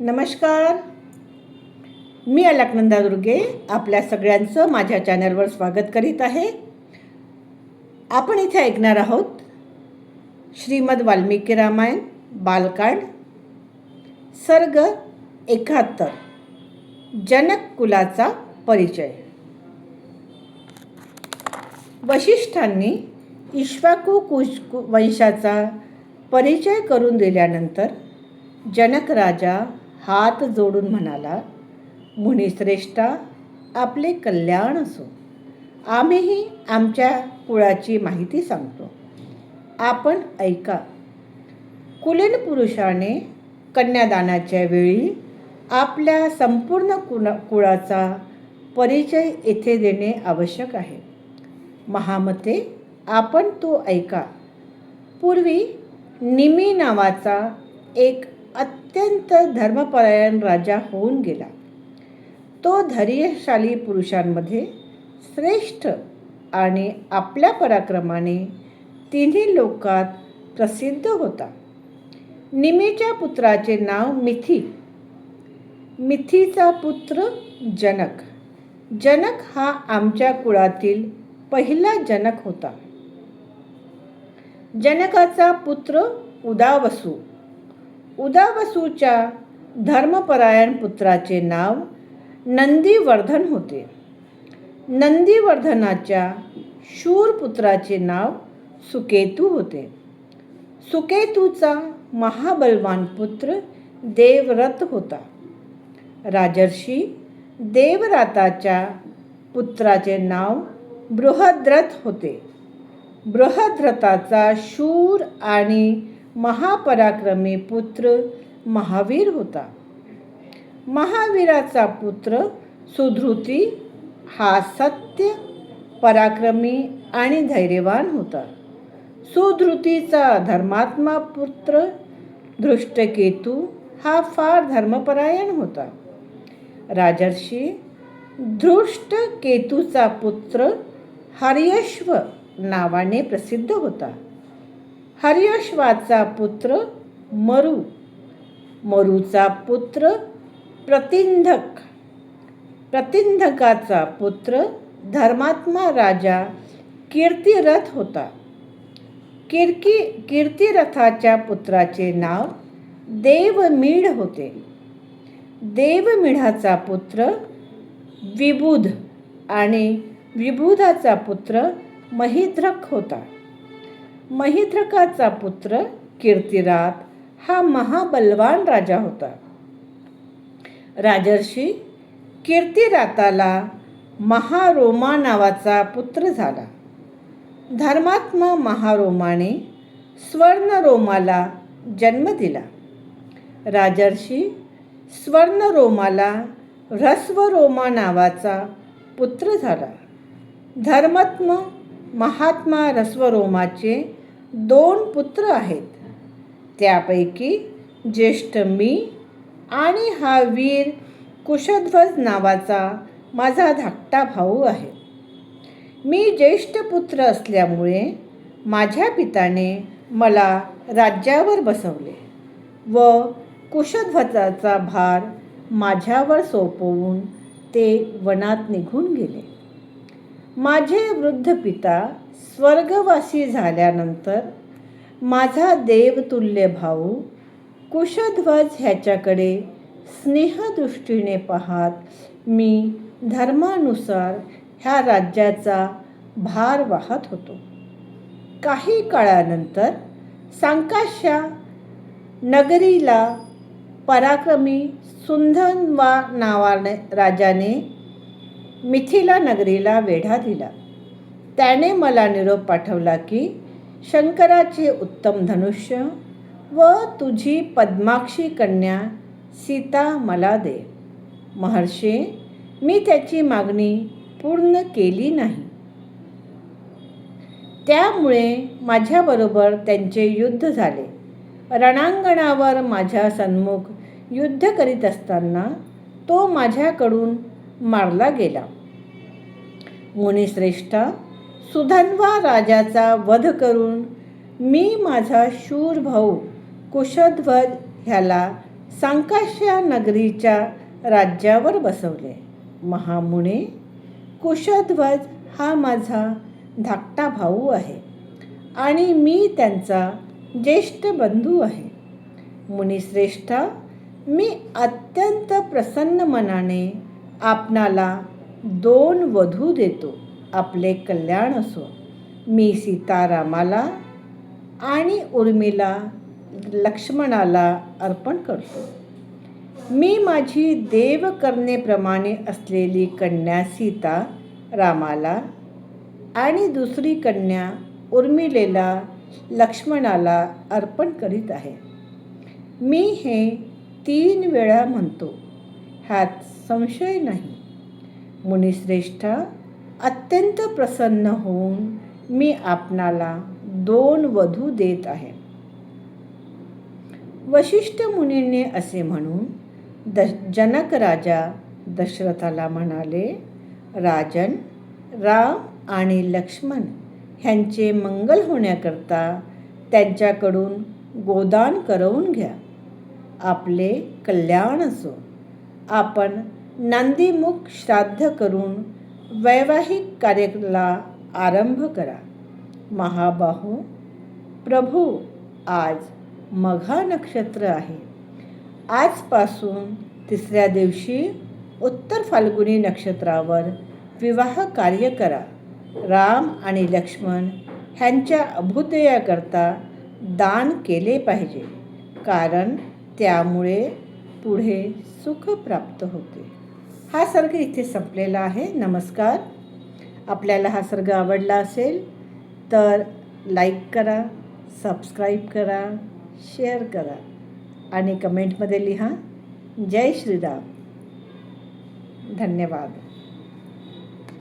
नमस्कार. मी अलकनंदा दुर्गे आपल्या सगळ्यांचं माझ्या चॅनलवर स्वागत करीत आहे. आपण इथे ऐकणार आहोत श्रीमद वाल्मिकी रामायण बालकांड सर्ग 71 जनक कुलाचा परिचय. वशिष्ठांनी इक्ष्वाकू वंशाचा परिचय करून दिल्यानंतर जनक राजा हात जोडून म्हणाला, मुनिश्रेष्ठा, आपले कल्याण असो. आम्हीही आमच्या कुळाची माहिती सांगतो, आपण ऐका. कुलीन पुरुषाने कन्यादानाच्या वेळी आपल्या संपूर्ण कुळाचा परिचय येथे देणे आवश्यक आहे. महामते, आपण तो ऐका. पूर्वी निमी नावाचा एक अत्यंत धर्मपरायण राजा होऊन गेला. तो धैर्यशाली पुरुषांमध्ये श्रेष्ठ आणि आपल्या पराक्रमाने तिन्ही लोकात प्रसिद्ध होता. निमीच्या पुत्राचे नाव मिथी. मिथीचा पुत्र जनक. जनक हा आमच्या कुळातील पहिला जनक होता. जनकाचा पुत्र उदावसू. उदावसूच्या धर्मपरायण पुत्राचे नाव नंदीवर्धन होते. नंदीवर्धनाच्या शूर पुत्राचे नाव सुकेतू होते. सुकेतूचा महाबलवान पुत्र देवरथ होता. राजर्षी देवराताच्या पुत्राचे नाव बृहद्रथ होते. बृहद्रथाचा शूर आणि महापराक्रमी पुत्र महावीर होता. महावीराचा पुत्र सुधृती हा सत्य, पराक्रमी आणि धैर्यवान होता. सुधृतीचा धर्मात्मा पुत्र धृष्टकेतू हा फार धर्मपरायण होता. राजर्षी धृष्टकेतूचा पुत्र हर्यश्व नावाने प्रसिद्ध होता. हर्यश्वाचा पुत्र मरु. मरुचा पुत्र प्रतिंधक. प्रतिंधकाचा पुत्र धर्मात्मा राजा कीर्तिरथ होता. कीर्तिरथाच्या पुत्राचे नाव देवमीढ होते. देवमीढाचा पुत्र विबुध आणि विबुधाचा पुत्र महिद्रक होता. महिद्रकाचा पुत्र कीर्तिरात हा महाबलवान राजा होता. राजर्षी कीर्तिराताला महारोमा नावाचा पुत्र झाला. धर्मात्मा महारोमाने स्वर्णरोमाला जन्म दिला. राजर्षी स्वर्णरोमाला ह्रस्वरोमा नावाचा पुत्र झाला. धर्मात्मा महात्मा ह्रस्वरोमाचे 2 पुत्र आहेत. त्यापैकी ज्येष्ठ मी आणि हा वीर कुशध्वज नावाचा माझा धाकटा भाऊ आहे. मी ज्येष्ठ पुत्र असल्यामुळे माझ्या पित्याने मला राज्यावर बसवले व कुशध्वजाचा भार माझ्यावर सोपवून ते वनात निघून गेले. माझे वृद्ध पिता स्वर्गवासी झाल्यानंतर माझा देवतुल्य भाऊ कुशध्वज ह्याच्याकडे स्नेहदृष्टीने पाहत मी धर्मानुसार ह्या राज्याचा भार वाहत होतो. काही काळानंतर सांकाश्या नगरीला पराक्रमी सुंधन्वा नावाने राजाने मिथिला नगरीला वेढा दिला. त्याने मला निरोप पाठवला की शंकराचे उत्तम धनुष्य व तुझी पद्माक्षी कन्या सीता मला दे. महर्षी, मी त्याची मागणी पूर्ण केली नाही. त्यामुळे माझ्याबरोबर त्यांचे युद्ध झाले. रणांगणावर माझ्या सन्मुख युद्ध करीत असताना तो माझ्याकडून मारला गेला. मुनिश्रेष्ठा, सुधन्वा राजाचा वध करून मी माझा शूर भाऊ कुशध्वज ह्याला संकाश्या नगरीच्या राज्यावर बसवले. महामुने, कुशध्वज हा माझा धाकटा भाऊ आहे आणि मी त्यांचा ज्येष्ठ बंधू आहे. मुनिश्रेष्ठा, मी अत्यंत प्रसन्न मनाने आपणाला 2 वधू देतो. आपले कल्याण असो. मी सीतारामाला आणि उर्मिला लक्ष्मणाला अर्पण करतो. मी माझी देवकन्येप्रमाणे असलेली कन्या सीता रामाला आणि दुसरी कन्या उर्मिलेला लक्ष्मणाला अर्पण करीत आहे. मी हे 3 वेळा म्हणतो, ह्यात संशय नाही. मुनिश्रेष्ठा, अत्यंत प्रसन्न होऊन मी आपणाला 2 वधू देत आहे. वशिष्ठ मुनींनी असे म्हणून जनक राजा दशरथाला म्हणाले, राजन, राम आणि लक्ष्मण ह्यांचे मंगल होण्याकरता त्यांच्याकडून गोदान करवून घ्या. आपले कल्याण असो. आपण नंदीमुख श्राद्ध करून वैवाहिक कार्याला आरंभ करा. महाबाहो, प्रभू, आज मघा नक्षत्र आहे. आजपासून 3ऱ्या दिवशी उत्तर फाल्गुनी नक्षत्रावर विवाह कार्य करा. राम आणि लक्ष्मण ह्यांच्या अभ्युदयाकरता दान केले पाहिजे, कारण त्यामुळे पुढे सुख प्राप्त होते. हा सर्ग इथे संपलेला आहे. नमस्कार. आपल्याला हा सर्ग आवडला असेल तर लाईक करा, सबस्क्राईब करा, शेअर करा आणि कमेंटमध्ये लिहा. जय श्रीराम. धन्यवाद.